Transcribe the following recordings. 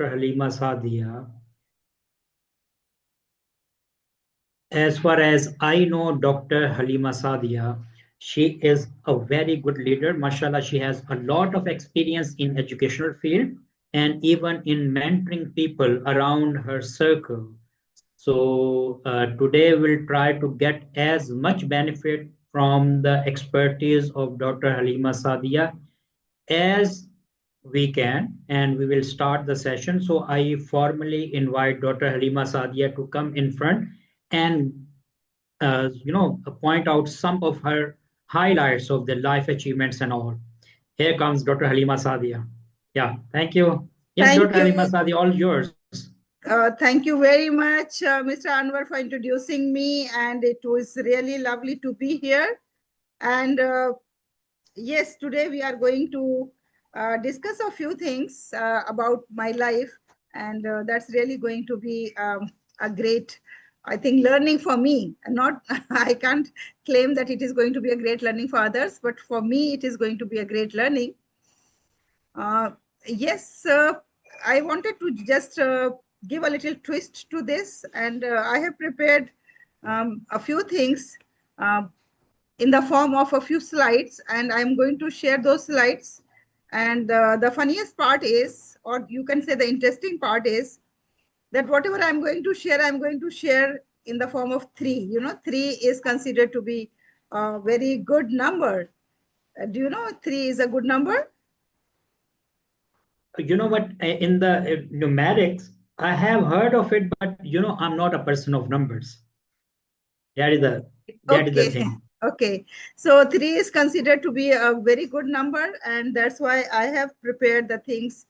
Haleema Sadia. As far as I know, Dr. Haleema Sadia, she is a very good leader. Mashallah, she has a lot of experience in educational field and even in mentoring people around her circle. So today we'll try to get as much benefit from the expertise of Dr. Haleema Sadia as we can, and we will start the session. So I formally invite Dr. Haleema Sadia to come in front and point out some of her highlights of the life achievements and all. Here comes Dr. Haleema Sadia. Yeah, thank you. Yes, Thank Dr. you. Haleema Sadia, all yours. Thank you very much, Mr. Anwar, for introducing me. And it was really lovely to be here. And yes, today we are going to discuss a few things about my life. And that's really going to be a great, I think, learning for me. And not, I can't claim that it is going to be a great learning for others, but for me, it is going to be a great learning. Yes, I wanted to just give a little twist to this, and I have prepared a few things in the form of a few slides, and I'm going to share those slides. And the funniest part is, or you can say the interesting part is, that whatever I'm going to share in the form of 3. You know, 3 is considered to be a very good number. Do you know 3 is a good number? You know what? In the numerics, I have heard of it, but I'm not a person of numbers. That is the Okay, thing. okay. So 3 is considered to be a very good number, and that's why I have prepared the things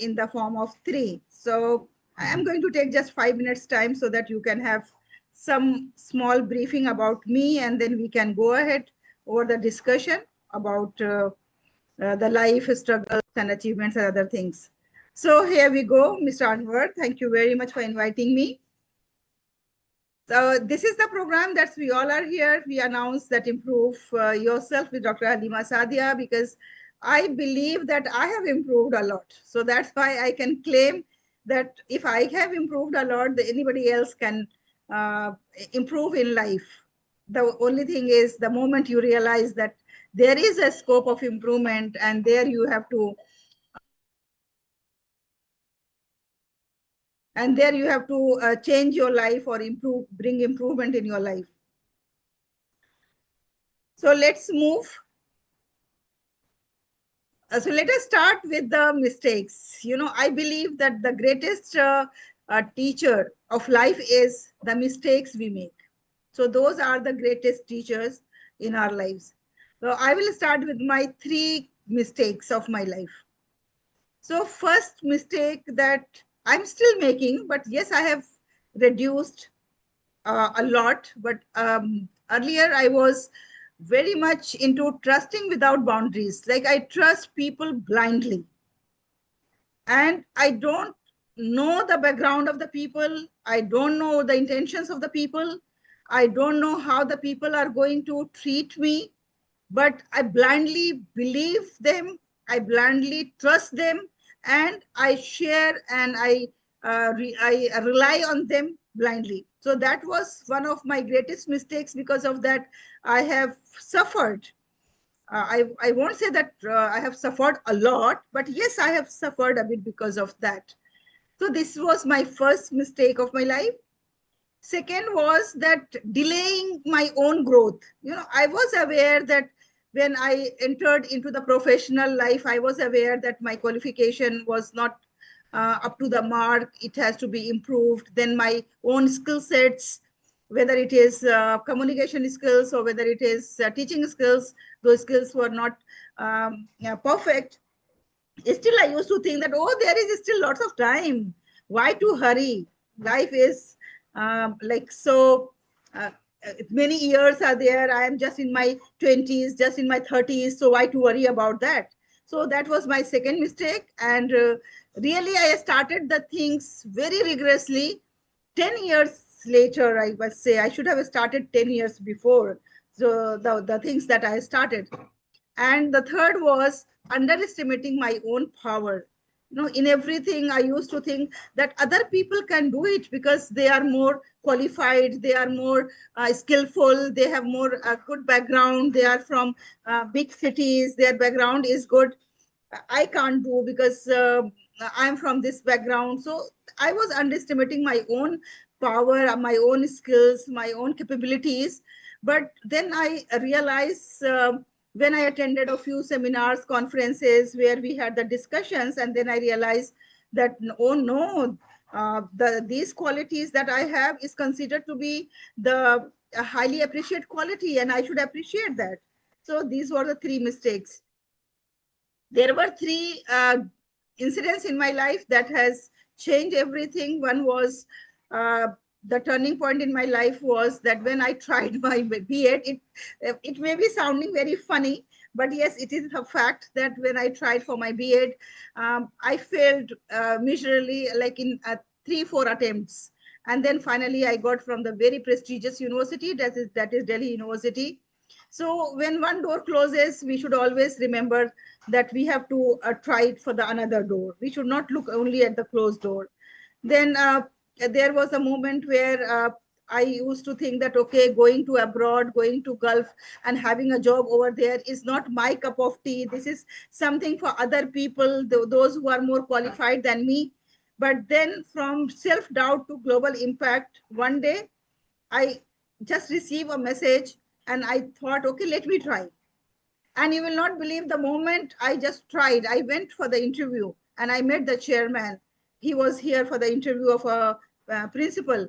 in the form of 3. So I am going to take just 5 minutes time so that you can have some small briefing about me, and then we can go ahead over the discussion about the life struggles and achievements and other things. So here we go, Mr. Anwar. Thank you very much for inviting me. So this is the program that we all are here. We announce that Improve Yourself with Dr. Haleema Sadia, because I believe that I have improved a lot. So that's why I can claim that if I have improved a lot, then anybody else can improve in life. The only thing is the moment you realize that there is a scope of improvement, and there you have to change your life or bring improvement in your life. So let's move. So let us start with the mistakes. You know, I believe that the greatest teacher of life is the mistakes we make. So those are the greatest teachers in our lives. So I will start with my 3 mistakes of my life. So first mistake that I'm still making, but yes, I have reduced a lot. But earlier I was very much into trusting without boundaries. Like I trust people blindly, and I don't know the background of the people. I don't know the intentions of the people. I don't know how the people are going to treat me, but I blindly believe them. I blindly trust them, and I share and I rely on them blindly. So that was one of my greatest mistakes. Because of that, I have suffered. I won't say that I have suffered a lot, but yes, I have suffered a bit because of that. So this was my first mistake of my life. Second was that delaying my own growth. You know, I was aware that when I entered into the professional life, I was aware that my qualification was not up to the mark. It has to be improved. Then my own skill sets, whether it is communication skills or whether it is teaching skills, those skills were not perfect. Still, I used to think that, oh, there is still lots of time. Why to hurry? Life is like so. Many years are there. I am just in my 20s, just in my 30s. So why to worry about that? So that was my second mistake. And really, I started the things very rigorously. 10 years later, I must say, I should have started 10 years before. So the things that I started. And the third was underestimating my own power. In everything I used to think that other people can do it because they are more qualified, they are more skillful, they have more good background, they are from big cities, their background is good. I can't do because I'm from this background. So I was underestimating my own power, my own skills, my own capabilities. But then I realized when I attended a few seminars, conferences where we had the discussions, and then I realized that, oh no, these qualities that I have is considered to be the highly appreciated quality, and I should appreciate that. So these were the three mistakes. There were three incidents in my life that has changed everything. One was uh, the turning point in my life was that when I tried my B.Ed, it may be sounding very funny, but yes, it is a fact that when I tried for my B.Ed, I failed miserably, like in 3, 4 attempts. And then finally, I got from the very prestigious university, that is Delhi University. So when one door closes, we should always remember that we have to try it for the another door. We should not look only at the closed door. Then there was a moment where I used to think that, okay, going to abroad, going to Gulf and having a job over there is not my cup of tea. This is something for other people, those who are more qualified than me. But then from self-doubt to global impact, one day I just received a message and I thought, okay, let me try. And you will not believe, the moment I just tried, I went for the interview and I met the chairman. He was here for the interview of a principal.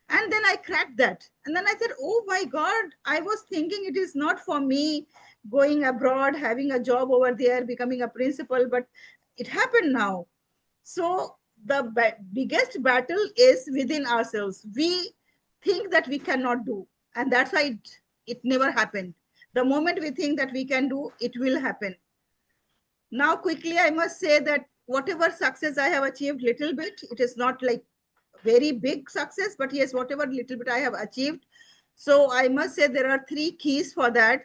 And then I cracked that. And then I said, oh my God, I was thinking it is not for me going abroad, having a job over there, becoming a principal, but it happened now. So the biggest battle is within ourselves. We think that we cannot do, and that's why it never happened. The moment we think that we can do, it will happen. Now, quickly, I must say that whatever success I have achieved, little bit, it is not like very big success, but yes, whatever little bit I have achieved. So I must say there are three keys for that.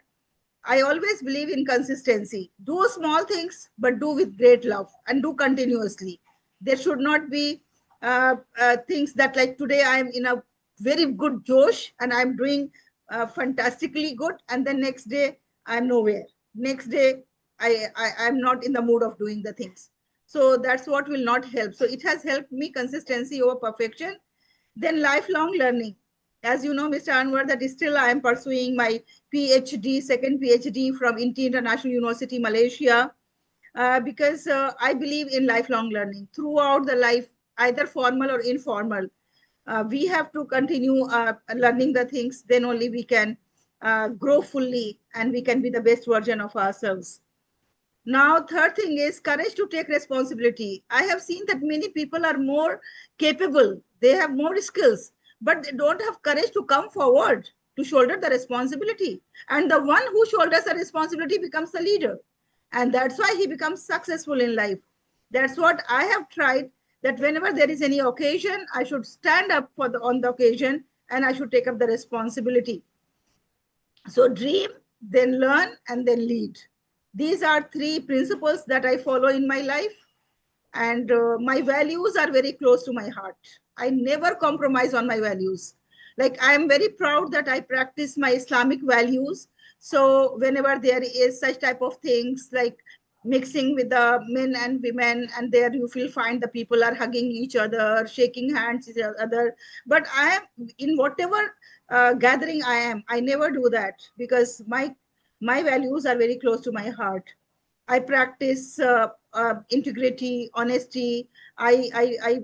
I always believe in consistency. Do small things, but do with great love and do continuously. There should not be things that, like, today I am in a very good Josh and I'm doing fantastically good, and then next day I'm nowhere. Next day I'm not in the mood of doing the things. So that's what will not help. So it has helped me consistency over perfection. Then lifelong learning. As you know, Mr. Anwar, that is still I am pursuing my PhD, second PhD from Inti International University, Malaysia, because I believe in lifelong learning throughout the life, either formal or informal. We have to continue learning the things, then only we can grow fully and we can be the best version of ourselves. Now, third thing is courage to take responsibility. I have seen that many people are more capable, they have more skills, but they don't have courage to come forward to shoulder the responsibility. And the one who shoulders the responsibility becomes the leader. And that's why he becomes successful in life. That's what I have tried, that whenever there is any occasion, I should stand up for on the occasion and I should take up the responsibility. So dream, then learn, and then lead. These are three principles that I follow in my life. And my values are very close to my heart. I never compromise on my values. Like, I am very proud that I practice my Islamic values. So whenever there is such type of things like mixing with the men and women, and there you will find the people are hugging each other, shaking hands each other. But I am in whatever gathering I never do that, because my values are very close to my heart. I practice integrity, honesty. I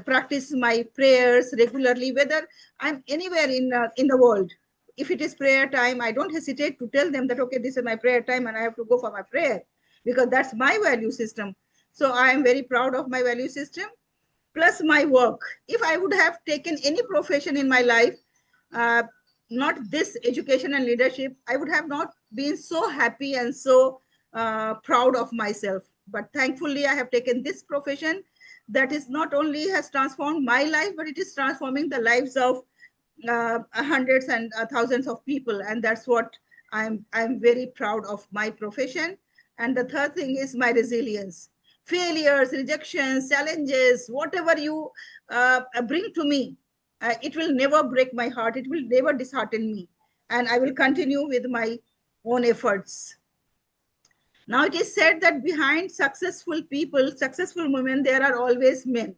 practice my prayers regularly, whether I'm anywhere in the world. If it is prayer time, I don't hesitate to tell them that, okay, this is my prayer time and I have to go for my prayer, because that's my value system. So I am very proud of my value system, plus my work. If I would have taken any profession in my life, uh, not this education and leadership, I would have not been so happy and so proud of myself. But thankfully, I have taken this profession that is not only has transformed my life, but it is transforming the lives of hundreds and thousands of people. And that's what I'm very proud of my profession. And the third thing is my resilience. failures, rejections, challenges, whatever you bring to me, it will never break my heart. It will never dishearten me. And I will continue with my own efforts. Now, it is said that behind successful people, successful women, there are always men.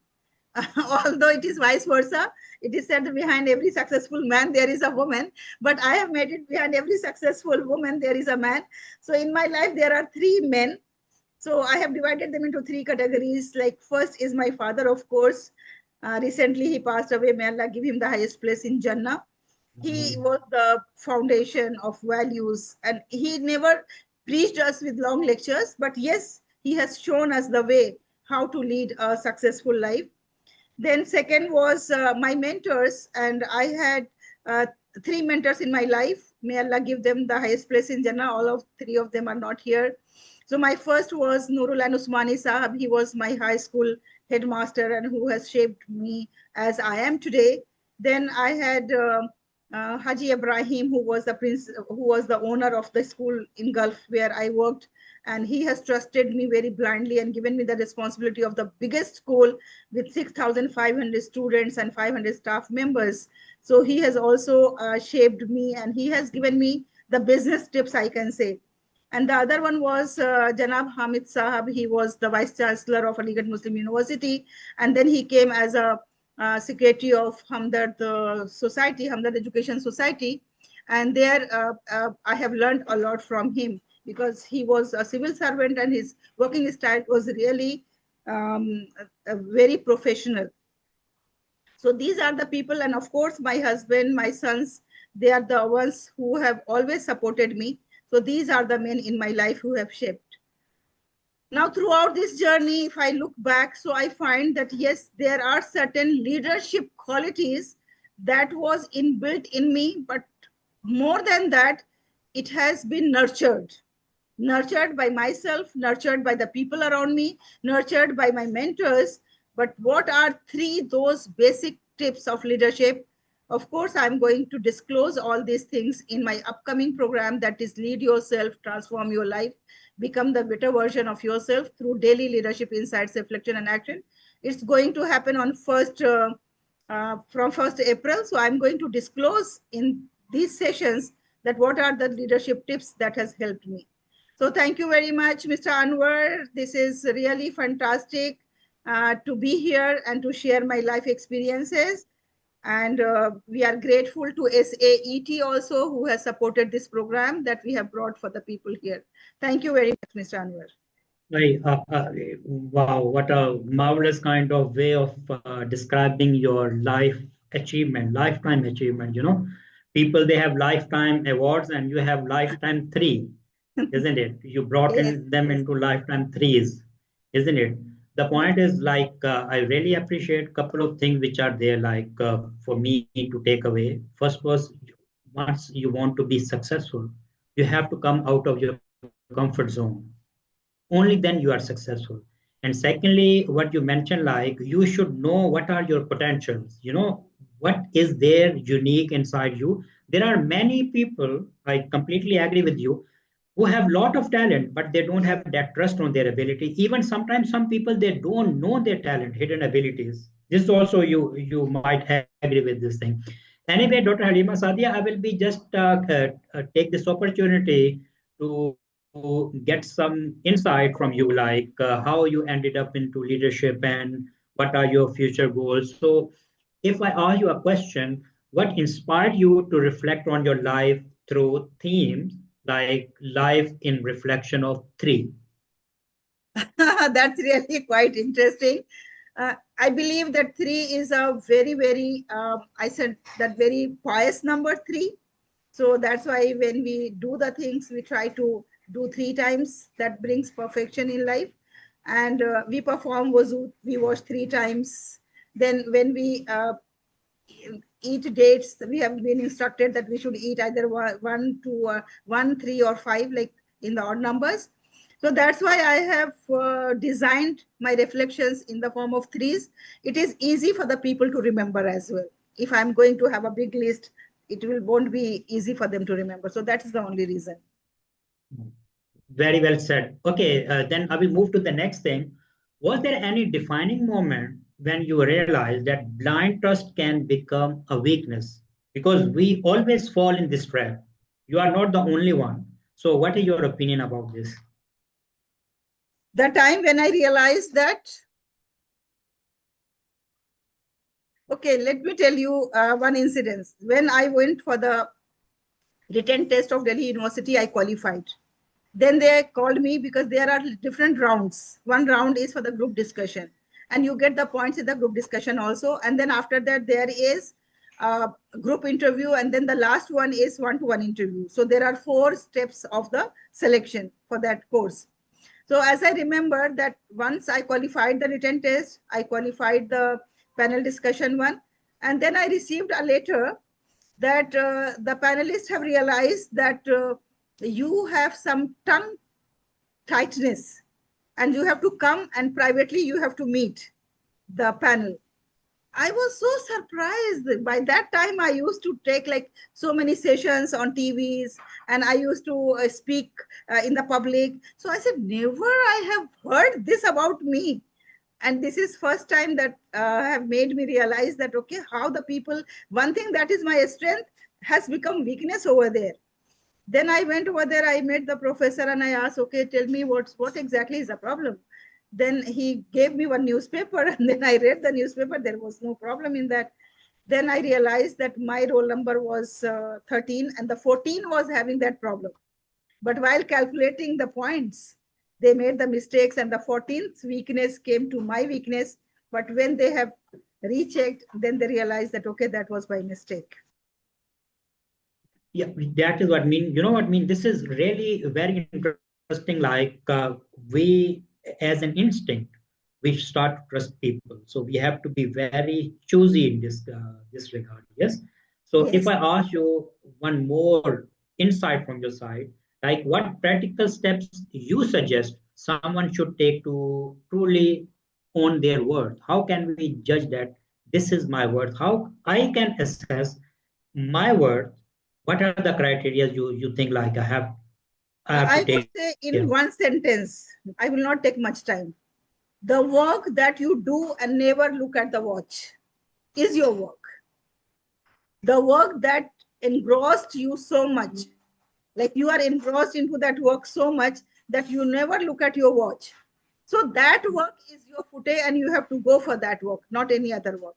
Although it is vice versa, it is said that behind every successful man, there is a woman. But I have made it behind every successful woman, there is a man. So in my life, there are three men. So I have divided them into three categories. Like, first is my father, of course. Recently, he passed away. May Allah give him the highest place in Jannah. He was the foundation of values, and he never preached us with long lectures, but yes, he has shown us the way how to lead a successful life. Then second was my mentors, and I had uh, three mentors in my life. May Allah give them the highest place in Jannah. All of three of them are not here. So my first was Nurul and Usmani Sahab. He was my high school headmaster and who has shaped me as I am today. Then I had Haji Ibrahim, who was the who was the owner of the school in Gulf where I worked, and he has trusted me very blindly and given me the responsibility of the biggest school with 6,500 students and 500 staff members. So he has also shaped me, and he has given me the business tips, I can say. And the other one was Janab Hamid Sahab. He was the vice chancellor of Aligarh Muslim University, and then he came as a secretary of Hamdard Society, Hamdard Education Society. And there I have learned a lot from him, because he was a civil servant and his working style was really very professional. So these are the people, and of course, my husband, my sons, they are the ones who have always supported me. So these are the men in my life who have shaped. Now, throughout this journey, if I look back, so I find that yes, there are certain leadership qualities that was inbuilt in me, but more than that, it has been nurtured by myself, nurtured by the people around me, nurtured by my mentors. But what are three those basic tips of leadership? Of course, I'm going to disclose all these things in my upcoming program, that is Lead Yourself, Transform Your Life, Become the Better Version of Yourself through Daily Leadership Insights, Reflection, and Action. It's going to happen on from 1st April. So I'm going to disclose in these sessions that what are the leadership tips that has helped me. So thank you very much, Mr. Anwar. This is really fantastic to be here and to share my life experiences. And we are grateful to SAET also, who has supported this program that we have brought for the people here. Thank you very much, Mr. Anwar. Wow, what a marvelous kind of way of describing your life achievement, lifetime achievement. People, they have lifetime awards and you have lifetime three, isn't it? You brought Yes, in them yes. into lifetime threes, isn't it? The point is like, I really appreciate a couple of things which are there, like for me to take away. First was, once you want to be successful, you have to come out of your comfort zone. Only then you are successful. And secondly, what you mentioned, like you should know what are your potentials, what is there unique inside you. There are many people, I completely agree with you, who have lot of talent, but they don't have that trust on their ability. Even sometimes some people, they don't know their talent, hidden abilities. This also, you might agree with this thing. Anyway, Dr. Halima Sadia, I will be just take this opportunity to get some insight from you, like how you ended up into leadership and what are your future goals. So, if I ask you a question, what inspired you to reflect on your life through themes like life in reflection of three? That's really quite interesting. I believe that three is a very, very, I said that very pious number three. So that's why when we do the things, we try to do three times. That brings perfection in life. And we perform wuzu, we wash three times. Then when we eat dates, we have been instructed that we should eat either one, two, one, three, or five, like in the odd numbers. So that's why I have designed my reflections in the form of threes. It is easy for the people to remember as well. If I'm going to have a big list, it won't be easy for them to remember. So that is the only reason. Very well said. Okay, then I will move to the next thing. Was there any defining moment when you realized that blind trust can become a weakness? Because we always fall in this trap. You are not the only one. So, what is your opinion about this? The time when I realized that, okay, let me tell you one incident. When I went for the written test of Delhi University, I qualified. Then they called me because there are different rounds. One round is for the group discussion, and you get the points in the group discussion also. And then after that, there is a group interview, and then the last one is one-to-one interview. So there are 4 steps of the selection for that course. So as I remember that once I qualified the written test, I qualified the panel discussion one, and then I received a letter that the panelists have realized that you have some tongue tightness and you have to come and privately you have to meet the panel. I was so surprised. By that time, I used to take like so many sessions on TVs and I used to speak in the public. So I said, never I have heard this about me. And this is first time that have made me realize that, okay, how the people, one thing that is my strength has become weakness over there. Then I went over there, I met the professor and I asked, okay, tell me what exactly is the problem. Then he gave me one newspaper and then I read the newspaper. There was no problem in that. Then I realized that my roll number was 13 and the 14 was having that problem. But while calculating the points, they made the mistakes and the 14th weakness came to my weakness. But when they have rechecked, then they realized that, okay, that was by mistake. Yeah, that is what I mean. You know what I mean? This is really very interesting. Like we, as an instinct, we start to trust people. So we have to be very choosy in this regard. Yes. So if Yes. I ask you one more insight from your side, like what practical steps you suggest someone should take to truly own their worth? How can we judge that this is my worth? How I can assess my worth? What are the criteria you think like I have to I would take care say of? in one sentence, I will not take much time. The work that you do and never look at the watch is your work. The work that engrossed you so much, like you are engrossed into that work so much that you never look at your watch. So that work is your forte and you have to go for that work, not any other work.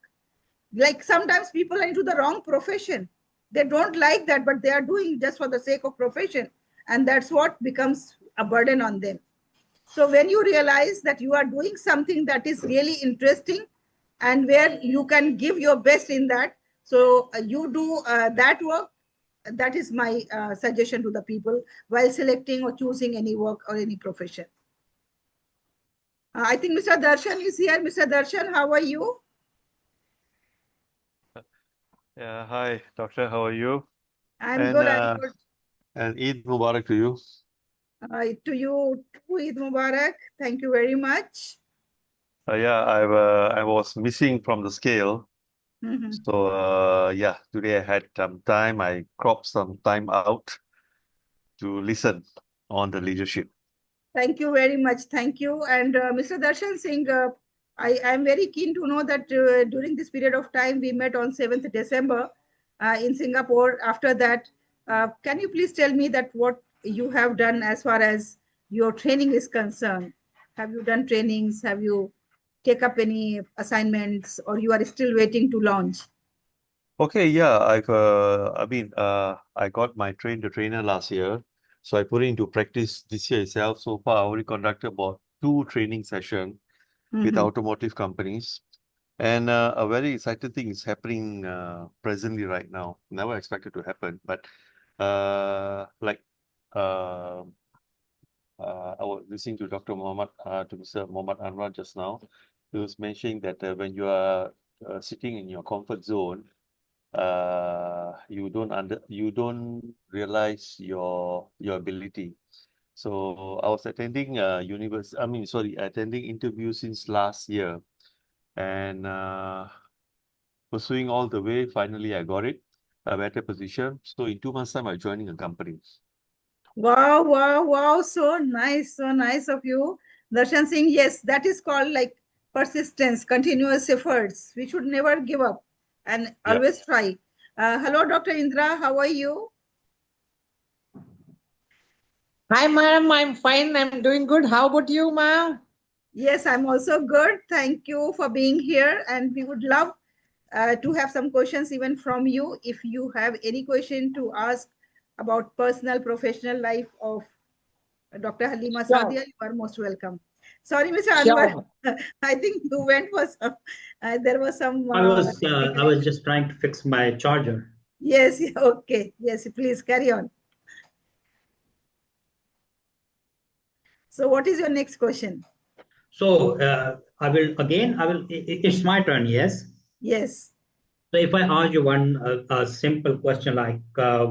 Like sometimes people are into the wrong profession. They don't like that, but they are doing just for the sake of profession. And that's what becomes a burden on them. So when you realize that you are doing something that is really interesting and where you can give your best in that, so you do that work. That is my suggestion to the people while selecting or choosing any work or any profession. I think Mr. Darshan is here. Mr. Darshan, how are you? Yeah, hi, doctor. How are you? I'm And good. I'm uh, good. and Eid Mubarak to you. To you too, Eid Mubarak. Thank you very much. Yeah, I was missing from the scale. Mhm. So yeah, today I had some time. I cropped some time out to listen on the leadership. Thank you very much. Thank you. And Mr. Darshan Singh, I am very keen to know that during this period of time, we met on 7th December in Singapore. After that, can you please tell me that what you have done as far as your training is concerned? Have you done trainings? Have you take up any assignments or you are still waiting to launch? Okay, yeah, I got my train the trainer last year, so I put it into practice this year itself. So far, I already conducted about 2 training sessions with Mhm. automotive companies. And a very exciting thing is happening presently right now. Never expected to happen, but like uh, I was listening to Dr. Mohammad, to Mr. Mohammad Anwar just now. He was mentioning that when you are sitting in your comfort zone, you don't realize your ability. So I was attending attending interviews since last year, and pursuing all the way. Finally, I got it, a better position. So in 2 months' time, I'm joining a company. Wow, wow, wow. So nice of you. Darshan Singh, yes, that is called like persistence, continuous efforts. We should never give up and Yeah. always try. Hello, Dr. Indra, how are you? Hi, ma'am. I'm fine. I'm doing good. How about you, ma'am? Yes, I'm also good. Thank you for being here. And we would love to have some questions even from you. If you have any question to ask about personal, professional life of Dr. Haleema Sure. Sadia, you are most welcome. Sorry, Mr. Anwar. Sure. I think you went for some, there was some I technical was issue. just trying to fix my charger. Yes, okay. Yes, please carry on. So, what is your next question? So it's my turn, yes. Yes, So if I ask you one a simple question like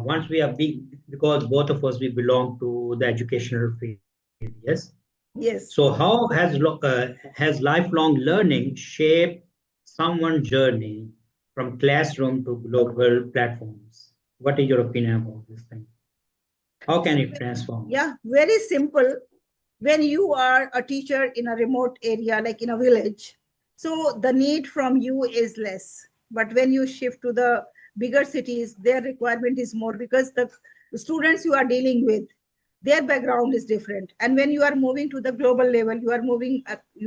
once we are big, because both of us we belong to the educational field, yes. So yes. has lifelong learning shaped someone's journey from classroom to global platforms? What is your opinion about this thing? How can So, it transform us? yeah, very simple. When you are a teacher in a remote area, like in a village, so the need from you is less. But when you shift to the bigger cities, their requirement is more because the students you are dealing with, their background is different. And when you are moving to the global level, you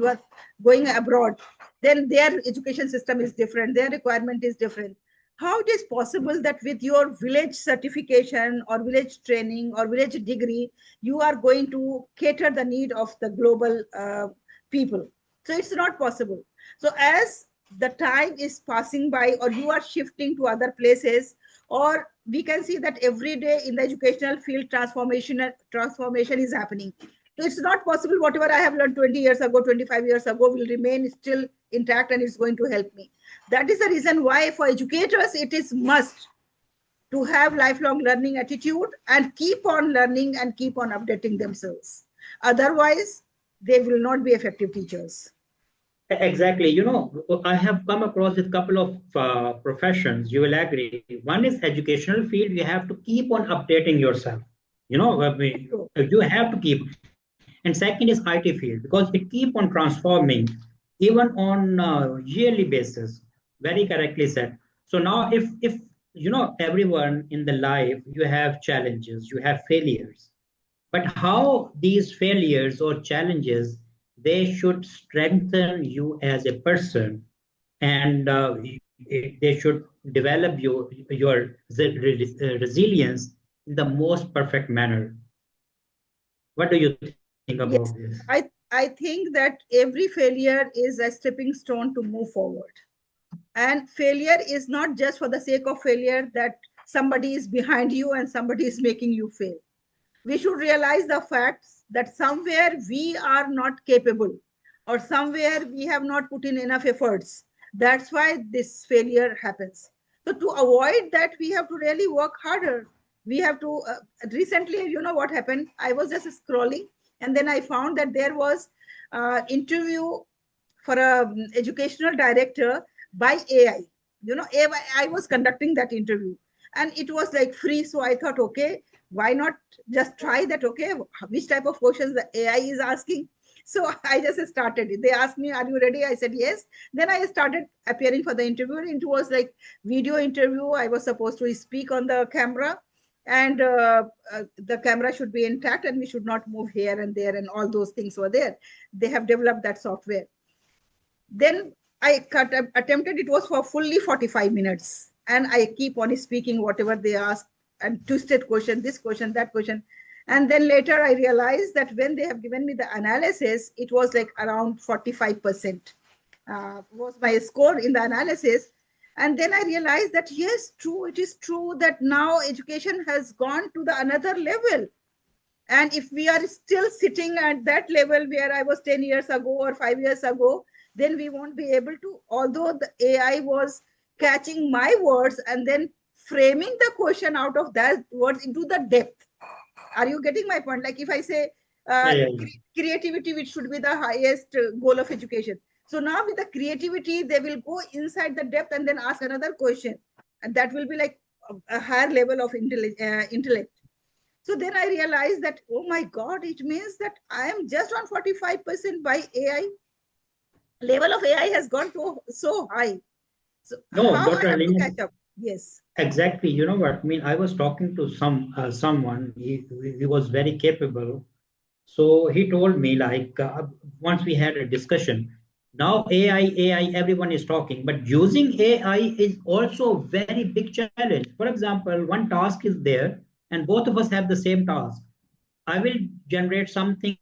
are going abroad, then their education system is different, their requirement is different. How it is possible that with your village certification or village training or village degree, you are going to cater the need of the global people? So it's not possible. So as the time is passing by or you are shifting to other places, or we can see that every day in the educational field transformation is happening. So it's not possible whatever I have learned 20 years ago, 25 years ago will remain still intact and it's going to help me. That is the reason why for educators it is must to have lifelong learning attitude and keep on learning and keep on updating themselves. Otherwise, they will not be effective teachers. Exactly. I have come across with a couple of professions. You will agree. One is educational field. You have to keep on updating yourself. You have to keep. And second is IT field because it keep on transforming even on yearly basis. Very correctly said. So now, if everyone in the life, you have challenges, you have failures, but how these failures or challenges they should strengthen you as a person, and they should develop your resilience in the most perfect manner. What do you think about this? Yes, I think that every failure is a stepping stone to move forward. And failure is not just for the sake of failure that somebody is behind you and somebody is making you fail. We should realize the facts that somewhere we are not capable or somewhere we have not put in enough efforts. That's why this failure happens. So to avoid that, we have to really work harder. We have to recently, you know what happened? I was just scrolling and then I found that there was interview for a educational director by AI. You know, AI, I was conducting that interview and it was like free. So I thought, okay, why not just try that? Okay, which type of questions the AI is asking? So I just started it. They asked me, are you ready? I said yes. Then I started appearing for the interview. And it was like video interview. I was supposed to speak on the camera and the camera should be intact and we should not move here and there and all those things were there. They have developed that software. Then attempted. It was for fully 45 minutes and I keep on speaking whatever they ask and twisted question, this question, that question. And then later I realized that when they have given me the analysis, it was like around 45% was my score in the analysis. And then I realized that yes, true, it is true that now education has gone to the another level. And if we are still sitting at that level where I was 10 years ago or 5 years ago, then we won't be able to, although the AI was catching my words and then framing the question out of that words into the depth. Are you getting my point? Like if I say Yeah. creativity, which should be the highest goal of education. So now with the creativity, they will go inside the depth and then ask another question. And that will be like a higher level of intellect. So then I realized that, oh my God, it means that I am just on 45% by AI. Level of AI has gone to so high. So No, how I Dr. have to Haleema, catch up? Yes. exactly. You know what? I mean, I was talking to someone. He was very capable. So he told me like once we had a discussion. Now AI, everyone is talking, but using AI is also a very big challenge. For example, one task is there, and both of us have the same task. I will generate something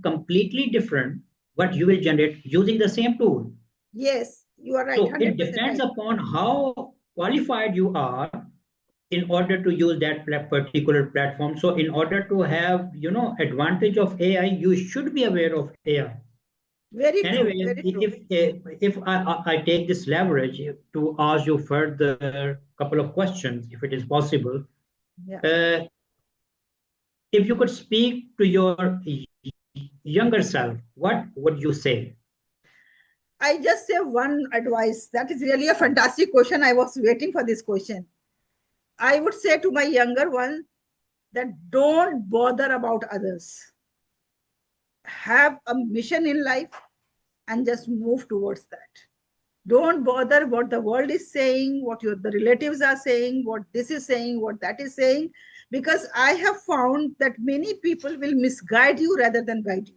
completely different, what you will generate using the same tool. Yes, you are right. So it 100% depends right. upon how qualified you are in order to use that particular platform. So in order to have, advantage of AI, you should be aware of AI. Very true. Anyway, Very true. if I take this leverage to ask you further couple of questions, if it is possible, Yeah. if you could speak to your younger self, what would you say? I just say one advice. That is really a fantastic question. I was waiting for this question. I would say to my younger one that don't bother about others. Have a mission in life and just move towards that. Don't bother what the world is saying, what the relatives are saying, what this is saying, what that is saying, because I have found that many people will misguide you rather than guide you.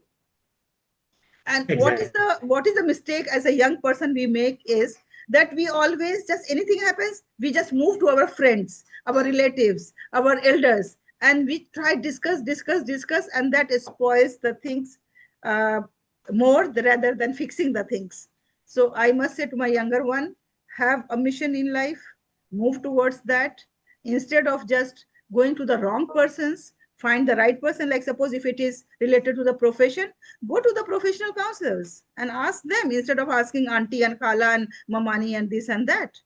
And Exactly. what is the mistake as a young person we make is that we always just anything happens, we just move to our friends, our relatives, our elders, and we try discuss, and that spoils the things uh, more rather than fixing the things. So I must say to my younger one, have a mission in life, move towards that instead of just going to the wrong persons. Find the right person. Like suppose if it is related to the profession, go to the professional counselors and ask them instead of asking auntie and khala and mamani and this and that.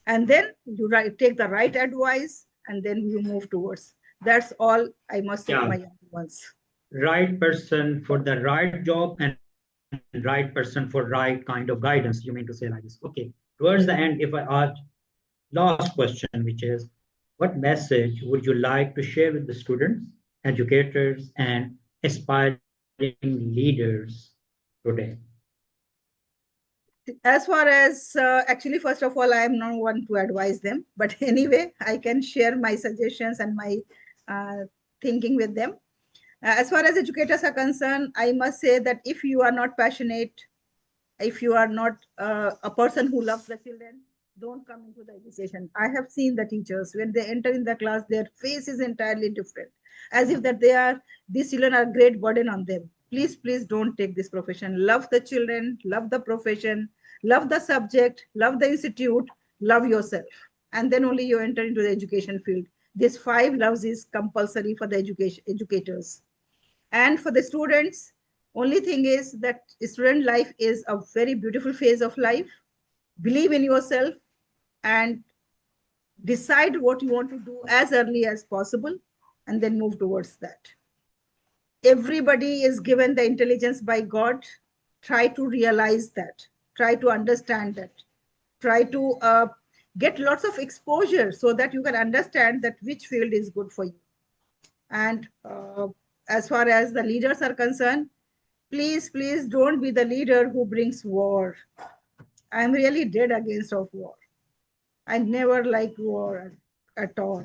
And then you take the right advice and then you move towards. That's all I must say to Yeah, my young ones. right person for the right job and right person for right kind of guidance. You mean to say like this? Okay. Towards the end, if I ask last question, which is, what message would you like to share with the students, educators, and aspiring leaders today? As far as actually, first of all, I am not one to advise them, but anyway, I can share my suggestions and my uh, thinking with them. As far as educators are concerned, I must say that if you are not passionate, if you are not a person who loves the children, don't come into the education. I have seen the teachers when they enter in the class, their face is entirely different, as if that these children are a great burden on them. Please don't take this profession. Love the children, love the profession, love the subject, love the institute, love yourself, and then only you enter into the education field. This 5 loves is compulsory for the educators. And for the students, only thing is that student life is a very beautiful phase of life. Believe in yourself and decide what you want to do as early as possible and then move towards that. Everybody is given the intelligence by God. Try to realize that. Try to understand that. Try to get lots of exposure so that you can understand that which field is good for you. And as far as the leaders are concerned, please don't be the leader who brings war. I'm really dead against of war. I never like war at all.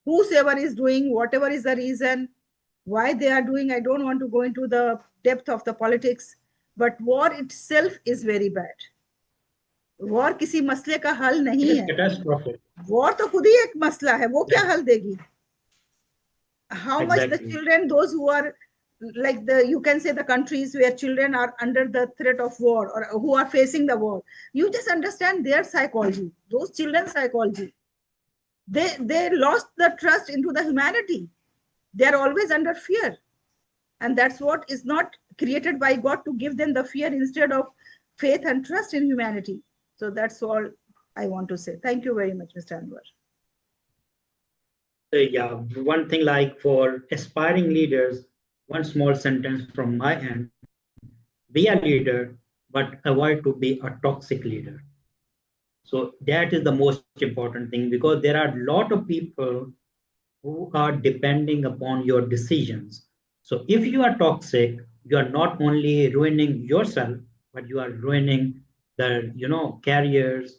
Whosoever is doing, whatever is the reason why they are doing, I don't want to go into the depth of the politics, but war itself is very bad. War किसी मसले का हल It नहीं is है. catastrophic. War तो खुद ही एक मसला है, वो क्या हल देगी? How much the Exactly. children, those who are like you can say the countries where children are under the threat of war or who are facing the war, you just understand their psychology, those children's psychology. They lost the trust into the humanity. They are always under fear, and that's what is not created by God, to give them the fear instead of faith and trust in humanity. So that's all I want to say. Thank you very much, Mr. Anwar. Yeah, one thing like for aspiring leaders, one small sentence from my end: be a leader, but avoid to be a toxic leader. So that is the most important thing, because there are a lot of people who are depending upon your decisions. So if you are toxic, you are not only ruining yourself, but you are ruining the careers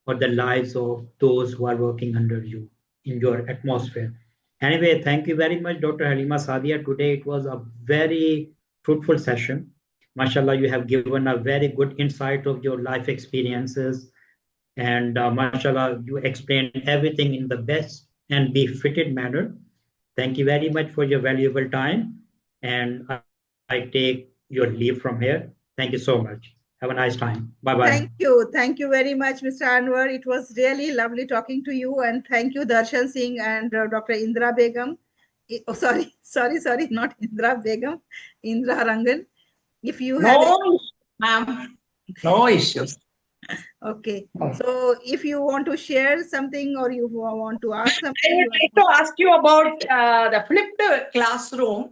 or the lives of those who are working under you in your atmosphere. Anyway, thank you very much, Dr. Haleema Sadia. Today it was a very fruitful session. Mashallah, you have given a very good insight of your life experiences, and mashallah, you explained everything in the best and befitted manner. Thank you very much for your valuable time, and I take your leave from here. Thank you so much. Have a nice time. Bye bye. Thank you. Thank you very much, Mr. Anwar. It was really lovely talking to you. And thank you, Darshan Singh and Dr. Indra Begum. Oh, sorry, not Indra Begum, Indra Rangan. If you have... No issues, ma'am. No issues. Okay. So if you want to share something or you want to ask I something, would like to ask you about the flipped classroom.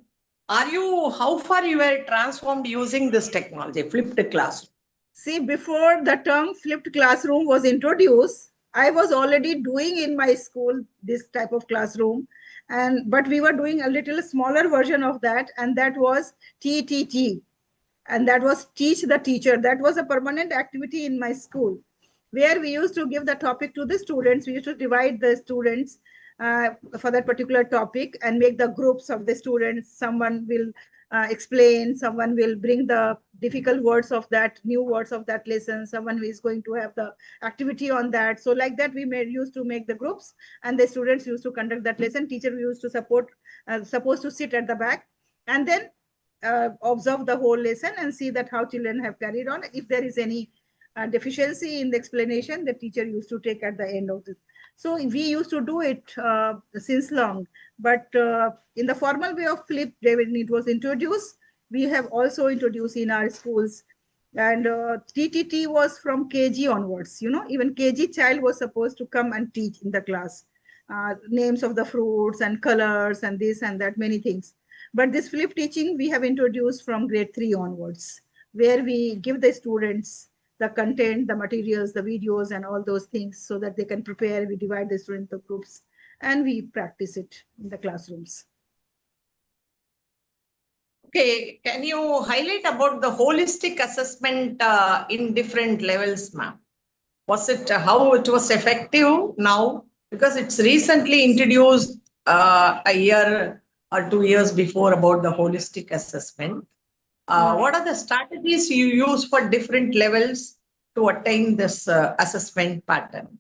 How far you were transformed using this technology, flipped classroom? see, before the term flipped classroom was introduced, I was already doing in my school this type of classroom. But we were doing a little smaller version of that, and that was TTT. And that was teach the teacher. That was a permanent activity in my school, where we used to give the topic to the students. We used to divide the students for that particular topic and make the groups of the students. Someone will explain, someone will bring the difficult words of that, new words of that lesson, someone is going to have the activity on that. So like that, we used to make the groups, and the students used to conduct that lesson. Teacher used to supposed to sit at the back, and then observe the whole lesson and see that how children have carried on. If there is any deficiency in the explanation, the teacher used to take at the end of it. So we used to do it since long. But in the formal way of flip, when it was introduced, we have also introduced in our schools. And TTT was from KG onwards. Even KG child was supposed to come and teach in the class. Names of the fruits and colors and this and that, many things. But this flip teaching we have introduced from grade 3 onwards, where we give the students the content, the materials, the videos, and all those things so that they can prepare. We divide the students into groups and we practice it in the classrooms. Okay, can you highlight about the holistic assessment in different levels, ma'am? Was it how it was effective now? Because it's recently introduced a year or 2 years before about the holistic assessment. What are the strategies you use for different levels to attain this assessment pattern?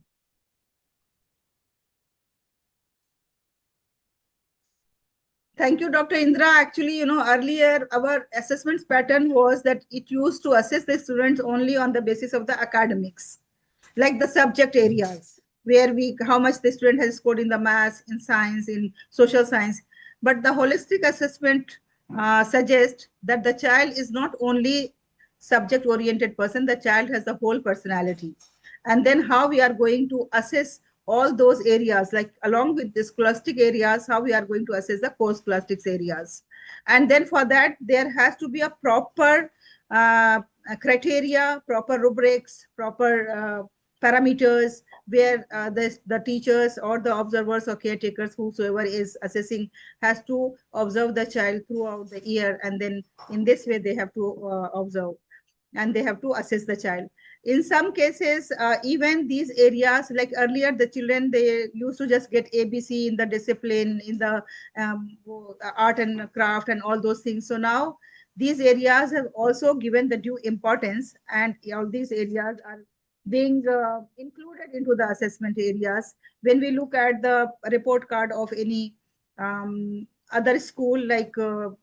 Thank you, Dr. Indra. Actually, earlier our assessments pattern was that it used to assess the students only on the basis of the academics, like the subject areas, where how much the student has scored in the maths, in science, in social science. But the holistic assessment suggests that the child is not only subject-oriented person, the child has the whole personality. And then how we are going to assess all those areas, like along with the scholastic areas, how we are going to assess the post-scholastics areas. And then for that, there has to be a proper criteria, proper rubrics, proper parameters, where the teachers or the observers or caretakers, whosoever is assessing, has to observe the child throughout the year. And then in this way, they have to observe and they have to assess the child. In some cases, even these areas, like earlier, the children, they used to just get ABC in the discipline, in the art and craft and all those things. So now these areas have also given the due importance, and all these areas are being included into the assessment areas. When we look at the report card of any other school, like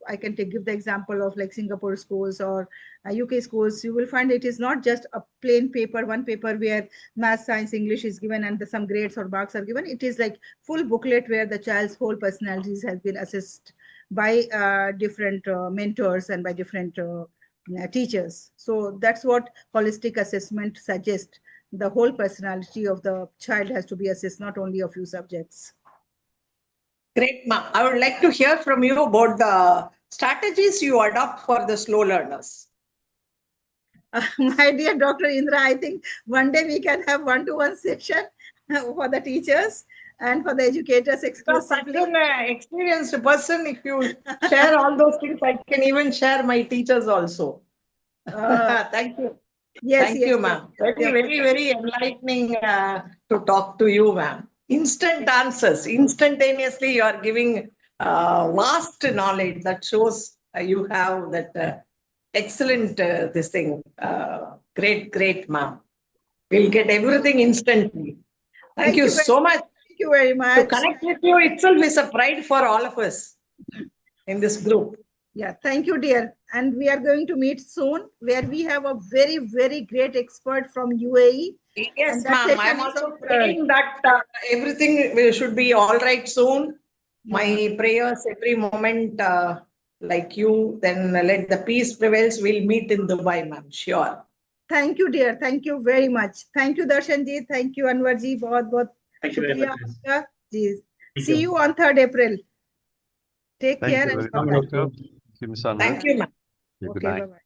I can give the example of like Singapore schools or UK schools, you will find it is not just a plain paper, one paper where math, science, English is given and some grades or marks are given. It is like full booklet where the child's whole personalities has been assessed by different mentors and by different teachers. So that's what holistic assessment suggests. The whole personality of the child has to be assessed, not only a few subjects. Great, ma'am. I would like to hear from you about the strategies you adopt for the slow learners. My dear Dr. Indra, I think one day we can have one-to-one session for the teachers. and for the educators You're such exclusively. an experienced person. If you share all those things, I can even share my teachers also. Thank you. Yes, Thank yes, you, yes, ma'am. yes, Very, very, very enlightening to talk to you, ma'am. Instant answers, instantaneously, you are giving vast knowledge that shows you have that excellent this thing. Great, great, ma'am. We'll get everything instantly. Thank you so much. Thank you very To much. connect with you itself is a pride for all of us in this group. Yeah, thank you, dear. And we are going to meet soon, where we have a very, very great expert from UAE. Yes, And that ma'am. session I'm is also on praying that everything should be all right soon. My prayers every moment, like you, then let the peace prevails. We'll meet in Dubai, ma'am. Sure. Thank you, dear. Thank you very much. Thank you, Darshan ji. Thank you, Anwar ji. बहुत बहुत Thank you very शुक्रिया much. आपका जी. Thank See you. you on 3rd April. Take Thank care you and very bye much, bye. doctor. Thank you, Ms. Anwar. Thank you, ma'am. Good Okay, night. bye bye.